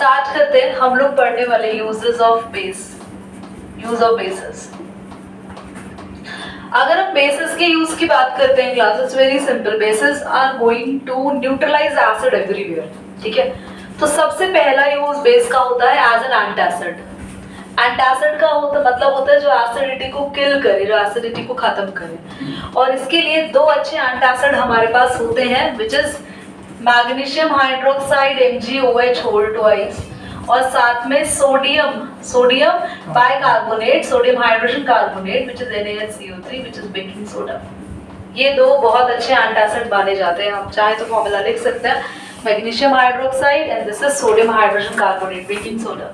Start करते हैं। हम लोग पढ़ने वाले यूज ऑफ बेसिस। अगर हम बेसिस के यूज की बात करते हैं classes, very simple, bases are going to neutralise acid everywhere, ठीक है। तो सबसे पहला यूज बेस का होता है एज एन एंटासिड। एंटासिड का मतलब होता है जो एसिडिटी को किल करे, जो एसिडिटी को खत्म करे। और इसके लिए दो अच्छे एंटासिड हमारे पास होते हैं, which is magnesium hydroxide MgOH whole twice, और साथ में sodium bicarbonate, sodium hydrogen carbonate, which is NaHCO3, which is baking soda. ये दो बहुत अच्छे एंटासिड माने जाते हैं। आप चाहे तो फॉर्मूला लिख सकते हैं, magnesium hydroxide and this is sodium hydrogen carbonate, baking soda,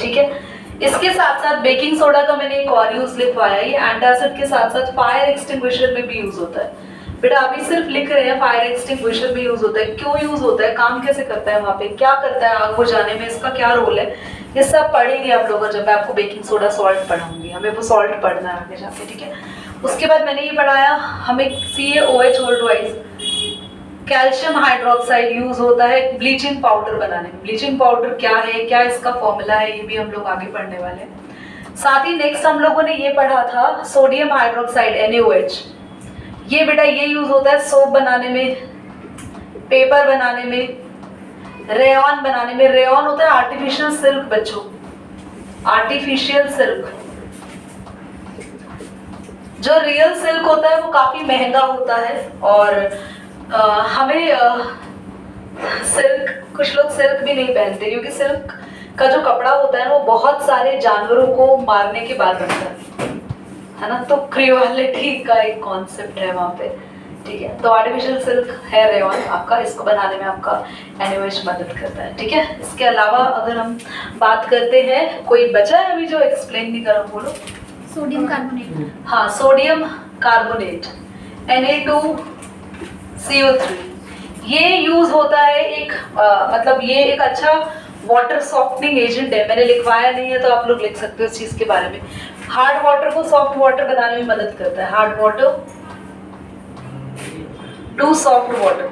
ठीक है। इसके साथ साथ बेकिंग सोडा का मैंने एक और यूज लिखवाया, ये एंटासिड के साथ साथ फायर एक्सटिंग्विशर में भी यूज होता है। बेटा अभी सिर्फ लिख रहे हैं फायर एक्सटिंग्विशर में यूज होता है, क्यों यूज होता है, काम कैसे करता है, वहां पे क्या करता है आग बुझाने में, इसका क्या रोल है, ये सब पढ़ेंगे आप लोग जब मैं आपको बेकिंग सोडा सॉल्ट पढ़ाऊंगी। हमें वो सॉल्ट पढ़ना है आगे जाके, ठीक है। उसके बाद मैंने ये पढ़ाया, हमें CaOH whole twice calcium hydroxide use होता है ब्लीचिंग पाउडर बनाने में। ब्लीचिंग पाउडर क्या है, क्या इसका फॉर्मूला है, ये भी हम लोग आगे पढ़ने वाले हैं। साथ ही नेक्स्ट हम लोगों ने ये पढ़ा था सोडियम हाइड्रोक्साइड NaOH, ये बेटा ये यूज होता है सोप बनाने में, पेपर बनाने में, रेयॉन बनाने में। रेयॉन होता है आर्टिफिशियल सिल्क बच्चों, आर्टिफिशियल सिल्क। जो रियल सिल्क होता है वो काफी महंगा होता है, और हमें सिल्क, कुछ लोग सिल्क भी नहीं पहनते क्योंकि सिल्क का जो कपड़ा होता है वो बहुत सारे जानवरों को मारने के बाद बनता है ना, तो क्रूएलिटी का एक कॉन्सेप्ट है वहाँ पे, ठीक है। तो आर्टिफिशियल सिल्क है रेयॉन आपका, इसको बनाने में आपका NaOH मदद करता है, ठीक है। इसके अलावा अगर हम बात करते हैं, कोई बचा है अभी जो एक्सप्लेन नहीं करा, बोलो। सोडियम कार्बोनेट, हाँ, सोडियम कार्बोनेट Na2CO3, ये यूज होता है एक मतलब ये एक अच्छा वाटर सॉफ्टनिंग एजेंट है। मैंने लिखवाया नहीं है तो आप लोग लिख सकते हो इस चीज के बारे में। हार्ड वाटर को सॉफ्ट वाटर बनाने में मदद करता है, hard water to soft water.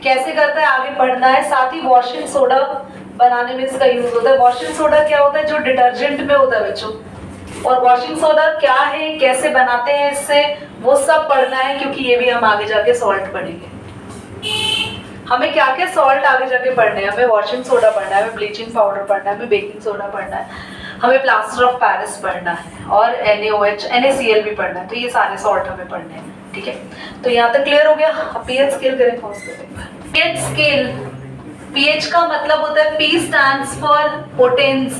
कैसे करता है आगे पढ़ना है। साथ ही वॉशिंग सोडा बनाने में इसका यूज होता है। वॉशिंग सोडा क्या होता है, जो डिटर्जेंट में होता है बच्चों, और वॉशिंग सोडा क्या है, कैसे बनाते हैं इससे, वो सब पढ़ना है, क्योंकि ये भी हम आगे जाके सॉल्ट पढ़ेंगे। हमें क्या क्या सॉल्ट आगे जाके पढ़ने हैं, हमें वॉशिंग सोडा पढ़ना है, हमें ब्लीचिंग पाउडर पढ़ना है, हमें बेकिंग सोडा पढ़ना है, हमें प्लास्टर ऑफ पेरिस पढ़ना है, और NaOH NaCl भी पढ़ना है। तो ये सारे सॉल्ट हमें पढ़ने हैं, ठीक है। तो यहाँ तक क्लियर हो गया। अब pH स्केल करें, पॉज करें। pH स्केल, pH का मतलब होता है P stands for potence,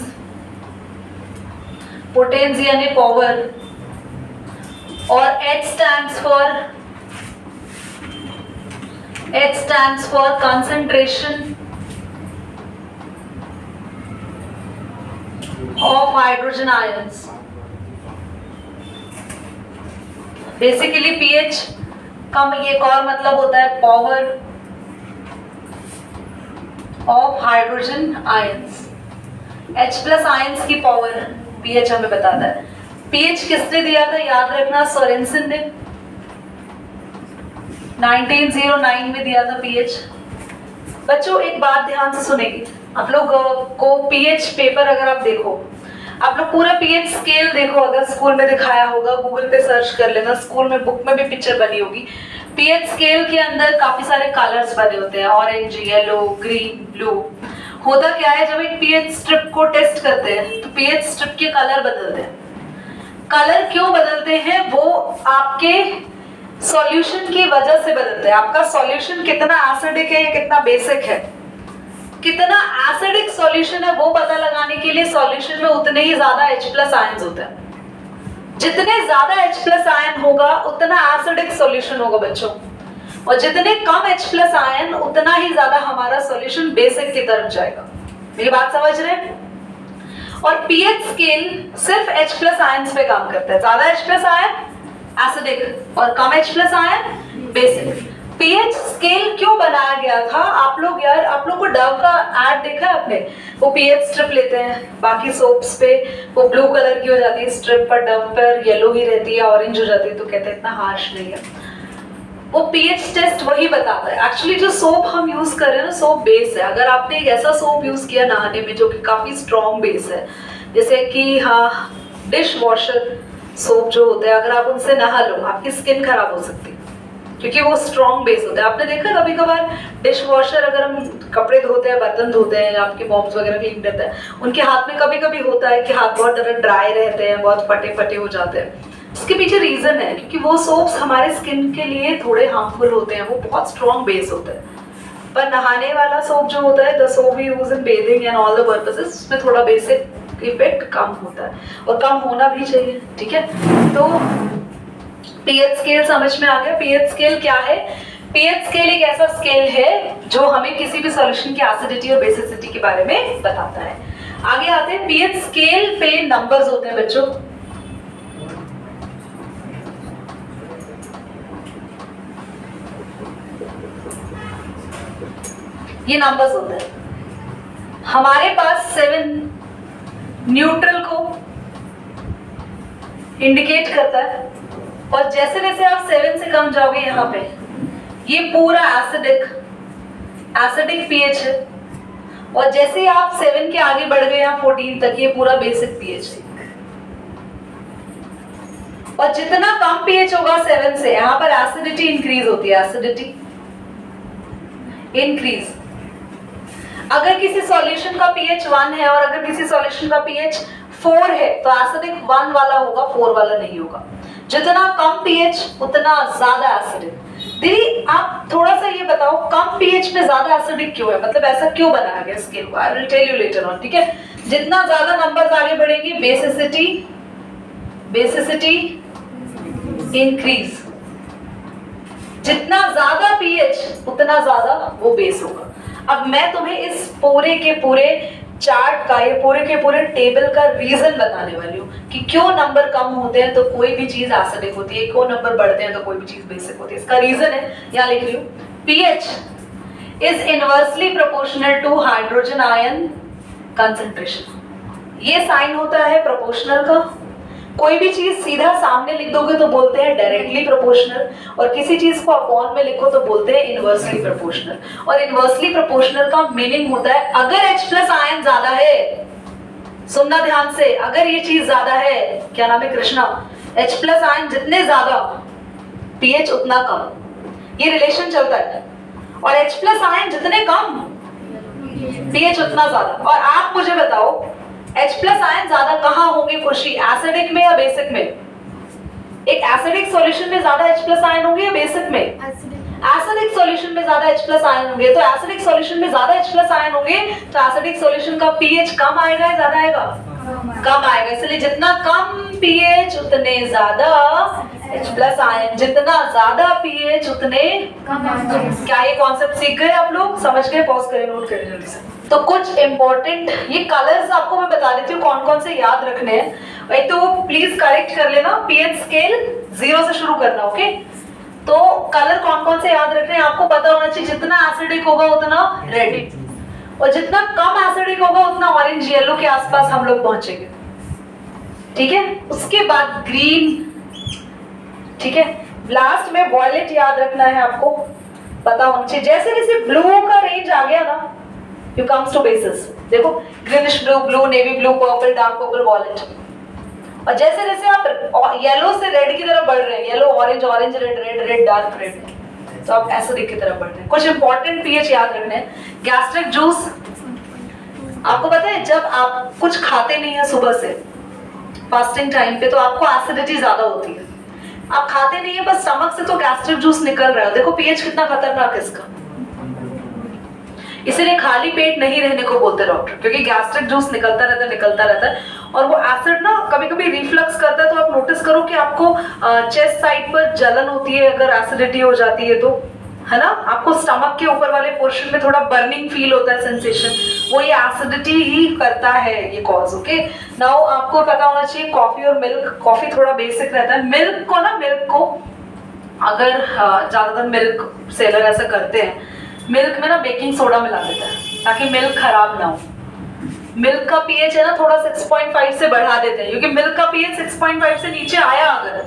potence यानी पावर, और H stands for concentration of hydrogen ions. Basically pH का एक और मतलब होता है power of hydrogen ions. H+ ions की पावर pH हमें बताता है। pH किसने दिया था, याद रखना, सोरेनसन ने 1909 में दिया था pH। बच्चों एक बात ध्यान से सुनेंगे, आप लोग को pH पेपर अगर आप देखो, आप लोग पूरा pH स्केल देखो, अगर स्कूल में दिखाया होगा, गूगल पे सर्च कर लेना, स्कूल में बुक में भी पिक्चर बनी होगी। pH स्केल के अंदर काफी सारे कलर्स बने होते हैं, ऑरेंज, येलो, ग्रीन, ब्लू। होता क्या है, जब एक pH स्ट्रिप को टेस्ट करते हैं तो pH स्ट्रिप के कलर बदलते हैं। कलर क्यों बदलते हैं, वो आपके सॉल्यूशन की वजह से बदलते हैं। आपका सॉल्यूशन कितना एसिडिक है या कितना बेसिक है, कितना एसिडिक सॉल्यूशन है, वो पता लगाने के लिए सॉल्यूशन में उतने ही ज्यादा H+ आयंस होते हैं। जितने ज्यादा H+ आयन होगा उतना एसिडिक सॉल्यूशन होगा बच्चों, और जितने कम H+ आयन उतना ही ज्यादा हमारा सॉल्यूशन बेसिक की तरफ जाएगा। मेरी बात समझ रहे हैं? और pH स्केल सिर्फ H+ आयंस पे काम करता है। ज्यादा H+ आयन एसिडिक और कम H+ ion basic. pH scale क्यों बनाया गया था, आप लोग यार, आप लोग को डव का ऐड देखा है आपने, वो pH स्ट्रिप लेते हैं, बाकी सोप्स पे वो ब्लू कलर की हो जाती है स्ट्रिप, पर डव पर येलो ही रहती है, ऑरेंज हो जाती है, तो कहते हैं इतना हार्श नहीं है। वो पीएच टेस्ट वही बताता है। एक्चुअली जो सोप हम यूज कर रहे हैं ना, सोप बेस है। अगर आपने एक ऐसा सोप यूज किया नहाने में जो कि काफी स्ट्रॉन्ग बेस है, जैसे कि हाँ डिश वॉशर सोप जो होते हैं, अगर आप उनसे नहा लो आपकी स्किन खराब हो सकती है क्योंकि वो स्ट्रॉन्ग बेस होता है। आपने देखा कभी कभार डिश वॉशर, अगर हम कपड़े धोते हैं, बर्तन धोते हैं, आपके मॉम्स वगैरह क्लीन करते हैं, उनके हाथ में कभी कभी होता है कि हाथ बहुत ड्राई रहते हैं, बहुत फटे फटे हो जाते हैं। इसके पीछे रीजन है क्योंकि वो सोप्स हमारे स्किन के लिए थोड़े हार्मफुल होते हैं, वो बहुत स्ट्रॉन्ग बेस होते हैं। पर नहाने वाला सोप जो होता है, the soap we use in bathing and all the purposes, उसमें थोड़ा बेसिक इफेक्ट कम होता है और कम होना भी चाहिए, ठीक है। तो पीएच स्केल समझ में आ गया। पीएच स्केल क्या है? पीएच स्केल एक ऐसा स्केल है जो हमें किसी भी सॉल्यूशन की एसिडिटी और बेसिसिटी के बारे में बताता है। आगे आते हैं, पीएच स्केल पे नंबर्स होते हैं बच्चों। ये नंबर्स होते हैं। हमारे पास 7 न्यूट्रल को इंडिकेट करता है और जैसे जैसे आप 7 से कम जाओगे यहाँ पे, ये पूरा एसिडिक पीएच है और जैसे ही आप 7 के आगे बढ़ गए यहाँ 14 तक, ये पूरा बेसिक पीएच है। और जितना कम पीएच होगा 7 से, यहाँ पर एसिडिटी इंक्रीज होती है, एसिडिटी इंक्रीज। अगर किसी सॉल्यूशन का पीएच 1 है और अगर किसी सॉल्यूशन का पीएच 4 है तो एसिडिक 1 वाला होगा, 4 वाला नहीं होगा। जितना कम पीएच उतना ज्यादा एसिडिक। दीदी आप थोड़ा सा ये बताओ, कम पीएच में ज्यादा एसिडिक क्यों है? मतलब ऐसा क्यों बनाया गया स्केल को? I will tell you later on, ठीक है। जितना ज्यादा नंबर्स आगे बढ़ेंगे, बेसिसिटी इंक्रीज। जितना ज्यादा पीएच उतना ज्यादा वो बेस होगा। अब मैं तुम्हें इस पूरे के पूरे चार्ट का, ये पूरे के पूरे टेबल का रीजन बताने वाली हूँ कि क्यों नंबर कम होते हैं तो कोई भी चीज एसिडिक होती है, क्यों नंबर बढ़ते हैं तो कोई भी चीज बेसिक होती है। इसका रीजन है, यहाँ लिख रही हूँ, pH is inversely proportional to hydrogen ion concentration. ये साइन होता है प्रोपोर्शनल का। कोई भी चीज सीधा सामने लिख दोगे तो बोलते हैं डायरेक्टली प्रोपोर्शनल, और किसी चीज को अपॉन में लिखो तो बोलते हैं इनवर्सली प्रोपोर्शनल। और इनवर्सली प्रोपोर्शनल का मीनिंग होता है अगर H+ आयन ज्यादा है, सुनना ध्यान से, अगर ये चीज ज्यादा है, क्या नाम है कृष्णा, H+ आयन जितने ज्यादा पीएच उतना कम, ये रिलेशन चलता है। और H+ आयन जितने कम पीएच उतना ज्यादा। और आप मुझे बताओ H+ आयन ज्यादा कहाँ होंगे खुशी, एसिडिक में या बेसिक में? एक एसिडिक सॉल्यूशन में ज्यादा H+ आयन होंगे या बेसिक में? एसिडिक सॉल्यूशन में ज्यादा H+ आयन होंगे। तो एसिडिक सॉल्यूशन में ज्यादा H+ आयन होंगे तो एसिडिक सॉल्यूशन का पीएच कम आएगा या ज्यादा आएगा? कम आएगा। इसलिए जितना कम पीएच उतने ज्यादा H+ आयन, जितना ज्यादा पीएच उतने कम। क्या ये कॉन्सेप्ट सीख गए आप लोग? समझ गए? पॉज करें, नोट करें जल्दी से। तो कुछ इंपॉर्टेंट ये कलर्स आपको मैं बता देती हूँ कौन कौन से याद रखने हैं। एक तो वो प्लीज करेक्ट कर लेना, पीएच स्केल 0 से शुरू करना, ओके। तो कलर कौन कौन से याद रखने हैं आपको पता होना चाहिए। जितना एसिडिक होगा उतना रेड, और जितना कम एसिडिक होगा उतना ऑरेंज येलो के आसपास हम लोग पहुंचेंगे, ठीक है। उसके बाद ग्रीन, ठीक है। लास्ट में वॉयलेट याद रखना है, आपको पता होना चाहिए। जैसे जैसे ब्लू का रेंज आ गया ना, यू कम्स टू बेसिस। देखो greenish blue, blue navy blue, purple, dark purple, violet. और जैसे जैसे आप येलो से रेड की तरफ बढ़ रहे हैं, yellow orange, orange red, red red dark red, तो आप एसिडिक की तरफ बढ़ रहे हैं। कुछ इंपॉर्टेंट पीएच याद रखने हैं। गैस्ट्रिक जूस, आपको पता है जब आप कुछ खाते नहीं है सुबह से फास्टिंग टाइम पे तो आपको एसिडिटी ज्यादा होती है। आप खाते नहीं है बस स्टमक से तो गैस्ट्रिक जूस निकल रहा है। देखो पीएच कितना खतरनाक है इसका। इसीलिए खाली पेट नहीं रहने को बोलते डॉक्टर, क्योंकि गैस्ट्रिक जूस निकलता रहता है और वो एसिड ना कभी कभी रिफ्लक्स करता है। तो आप नोटिस करो कि आपको चेस्ट साइड पर जलन होती है अगर एसिडिटी हो जाती है तो, है ना। आपको स्टमक के ऊपर वाले पोर्शन में थोड़ा बर्निंग फील होता है, सेंसेशन, वो ये एसिडिटी ही करता है ये कॉज, ओके। नाउ आपको पता होना चाहिए कॉफी और मिल्क। कॉफी थोड़ा बेसिक रहता है। मिल्क को अगर ज्यादातर मिल्क सेलर ऐसा करते हैं, मिल्क में ना बेकिंग सोडा मिला देता है ताकि मिल्क खराब ना हो। मिल्क का पीएच है ना थोड़ा 6.5 से बढ़ा देते हैं, क्योंकि मिल्क का पीएच 6.5 से नीचे आया अगर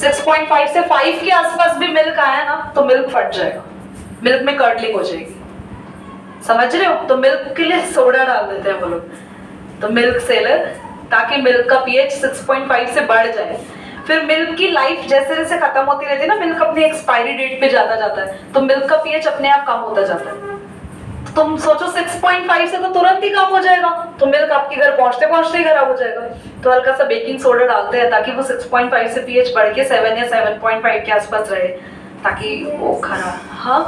6.5 से 5 के आसपास भी मिल्क आया ना तो मिल्क फट जाएगा, मिल्क में कर्डलिंग हो जाएगी, समझ रहे हो? तो मिल्क के लिए सोडा डाल देते हैं वो लोग, तो मिल्क सेलर, ताकि मिल्क का पीएच 6.5 से बढ़ जाए। फिर मिल्क की लाइफ जैसे जैसे खत्म होती रहती है ना, मिल्क अपनी एक्सपायरी डेट पे जाता जाता है, तो मिल्क का पीएच अपने आप कम होता जाता है। तुम सोचो 6.5 से तो तुरंत ही कम हो जाएगा, तो मिल्क आपके घर पहुंचते पहुंचते ही खराब हो जाएगा। तो हल्का सा बेकिंग सोडा डालते हैं ताकि वो 6.5 से पीएच बढ़ के 7 या 7.5 के आसपास रहे, ताकि वो खराब। हाँ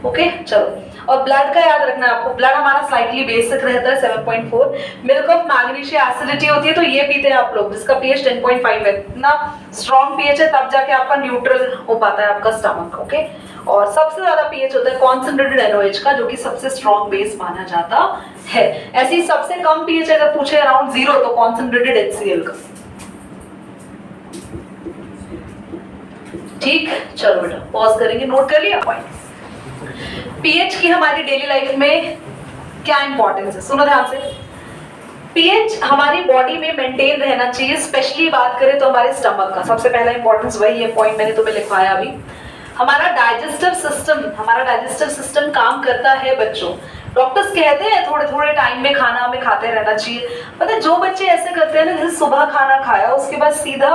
ओके चलो। और ब्लड का याद रखना है आपको, ब्लड हमारा स्लाइटली बेसिक रहता है 7.4। मिल्क ऑफ मैग्नीशिया एसिडिटी होती है तो ये पीते हैं आप लोग, जिसका पीएच 10.5 है। इतना स्ट्रॉन्ग पीएच है तब जाके आपका न्यूट्रल हो पाता है आपका स्टमक, ओके। और सबसे ज्यादा पीएच होता है कॉन्सेंट्रेटेड एनओएच का, जो कि सबसे स्ट्रॉन्ग बेस माना जाता है। ऐसे ही सबसे कम पीएच अगर पूछे अराउंड 0 तो कॉन्सेंट्रेटेड HCl का। ठीक, चलो बेटा पॉज करेंगे, नोट कर लिया पॉइंट। पीएच की हमारी डेली लाइफ में क्या इंपॉर्टेंस है, सुनो ध्यान से। पीएच हमारी बॉडी में मेंटेन रहना चाहिए, स्पेशली बात करें तो हमारे स्टमक का सबसे पहला इंपॉर्टेंस वही है, पॉइंट मैंने तुम्हें लिखवाया अभी। हमारा डाइजेस्टिव सिस्टम काम करता है बच्चों। डॉक्टर्स कहते हैं थोड़े थोड़े टाइम में खाना हमें खाते रहना चाहिए। पता है जो बच्चे ऐसे करते हैं ना, जैसे सुबह खाना खाया उसके बाद सीधा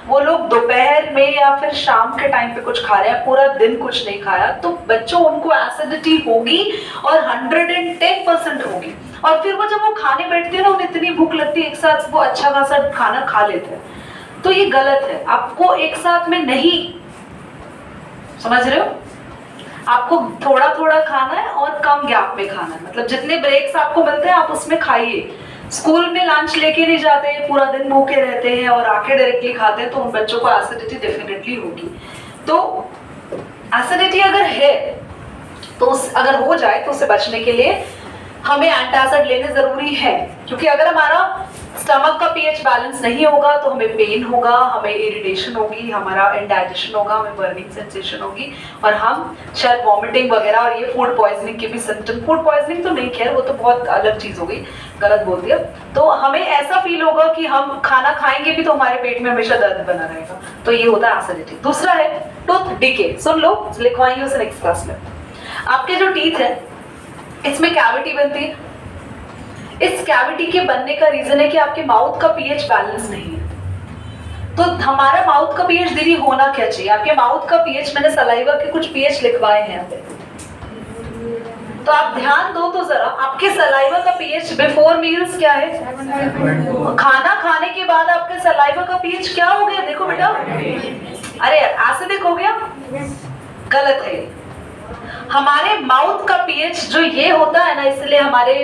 वो लोग दोपहर में या फिर शाम के टाइम पे कुछ खा रहे हैं, पूरा दिन कुछ नहीं खाया, तो बच्चों उनको एसिडिटी होगी और 110% होगी। और फिर वो जब वो खाने बैठते हैं ना, उन्हें इतनी भूख लगती है एक साथ वो अच्छा खासा खाना खा लेते हैं। तो ये गलत है, आपको एक साथ में नहीं, समझ रहे हो? आपको थोड़ा थोड़ा खाना है और कम गैप में खाना है। मतलब जितने ब्रेक्स आपको मिलते हैं आप उसमें खाइए। स्कूल में लंच लेके नहीं जाते हैं, पूरा दिन भूखे रहते हैं और आके डायरेक्टली खाते हैं, तो उन बच्चों को एसिडिटी डेफिनेटली होगी। तो एसिडिटी अगर है तो अगर हो जाए तो उससे बचने के लिए हमें एंटासिड लेने जरूरी है, क्योंकि अगर हमारा स्टमक का पीएच बैलेंस नहीं होगा तो हमें पेन होगा, हमें इरिटेशन होगी, हमारा इंडाइजेशन होगा, हमें बर्निंग सेंसेशन होगी और हम शायद वॉमिटिंग वगैरह और ये फूड पॉइजनिंग के भी सिम्टम, फूड पॉइजनिंग तो नहीं, खैर वो तो बहुत अलग चीज हो गई, गलत बोल दिया। तो हमें ऐसा फील होगा कि हम खाना खाएंगे भी तो हमारे पेट में हमेशा दर्द बना रहेगा, तो ये होता है एसिडिटी। दूसरा है टूथ डिके, सुन लो, लिखवाएंगे उसे नेक्स्ट क्लास में। आपके जो टीथ है इसमें कैविटी बनती है, इस कैविटी के बनने का रीजन है कि आपके माउथ का पीएच बैलेंस नहीं है। तो हमारा माउथ का पीएच दीदी होना क्या चाहिए? आपके माउथ का पीएच, मैंने सलाइवा के कुछ पीएच लिखवाए हैं यहाँ पे, तो आप ध्यान दो तो जरा। आपके सलाइवा का पीएच बिफोर मील्स क्या है? खाना खाने के बाद आपके सलाइवा का पीएच क्या हो गया? देखो बेटा, अरे एसिडिक हो गया, गलत है। हमारे माउथ का पीएच जो ये होता है ना, इसलिए हमारे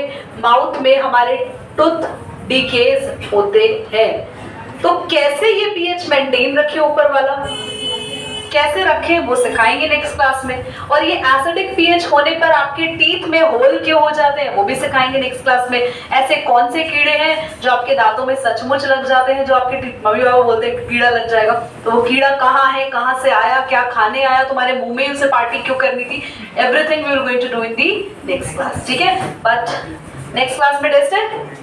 माउथ में हमारे टूथ डिकेज होते हैं। तो कैसे ये पीएच मेंटेन रखे ऊपर वाला, कैसे रखें वो सिखाएंगे नेक्स्ट क्लास में। और ये एसिडिक पीएच होने पर आपके टीथ में होल क्यों हो जाते हैं वो भी सिखाएंगे नेक्स्ट क्लास में। ऐसे कौन से कीड़े हैं जो आपके दांतों में सचमुच लग जाते हैं, जो आपके मम्मी पापा बोलते हैं कीड़ा लग जाएगा, तो वो कीड़ा कहाँ है, कहाँ से आया, क्या खाने आया, तुम्हारे मुंह में उसे पार्टी क्यों करनी थी, everything we will going to do in the next class, ठीक है। बट नेक्स्ट क्लास में टेस्ट है।